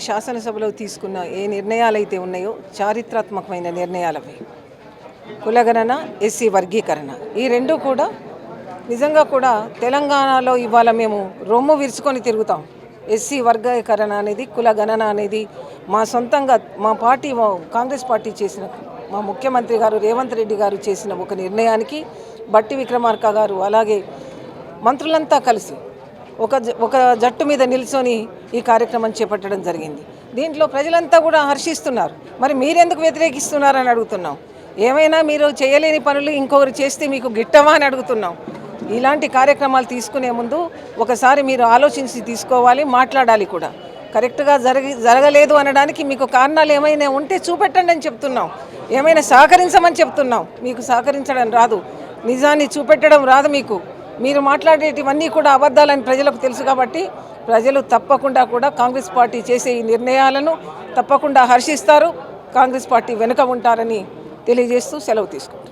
శాసనసభలో తీసుకున్న ఏ నిర్ణయాలు అయితే ఉన్నాయో చారిత్రాత్మకమైన నిర్ణయాలవి. కులగణన, ఎస్సీ వర్గీకరణ, ఈ రెండు కూడా నిజంగా కూడా తెలంగాణలో ఇవాళ మేము రొమ్ము విరుచుకొని తిరుగుతాం. ఎస్సీ వర్గీకరణ అనేది, కులగణన అనేది మా సొంతంగా మా పార్టీ కాంగ్రెస్ పార్టీ చేసిన, మా ముఖ్యమంత్రి గారు రేవంత్ రెడ్డి గారు చేసిన ఒక నిర్ణయానికి బట్టి విక్రమార్క గారు అలాగే మంత్రులంతా కలిసి ఒక జట్టు మీద నిల్చొని ఈ కార్యక్రమం చేపట్టడం జరిగింది. దీంట్లో ప్రజలంతా కూడా హర్షిస్తున్నారు. మరి మీరెందుకు వ్యతిరేకిస్తున్నారని అడుగుతున్నాం. ఏమైనా మీరు చేయలేని పనులు ఇంకొకరు చేస్తే మీకు గిట్టవా అని అడుగుతున్నాం. ఇలాంటి కార్యక్రమాలు తీసుకునే ముందు ఒకసారి మీరు ఆలోచించి తీసుకోవాలి, మాట్లాడాలి కూడా. కరెక్ట్గా జరగలేదు అనడానికి మీకు కారణాలు ఏమైనా ఉంటే చూపెట్టండి అని చెప్తున్నాం. ఏమైనా సహకరించమని చెప్తున్నాం. మీకు సహకరించడం రాదు, నిజాన్ని చూపెట్టడం రాదు మీకు. మీరు మాట్లాడేటివన్నీ కూడా అబద్ధాలని ప్రజలకు తెలుసు. కాబట్టి ప్రజలు తప్పకుండా కూడా కాంగ్రెస్ పార్టీ చేసే ఈ నిర్ణయాలను తప్పకుండా హర్షిస్తారు. కాంగ్రెస్ పార్టీ వెనుక ఉంటారని తెలియజేస్తూ సెలవు తీసుకుంటారు.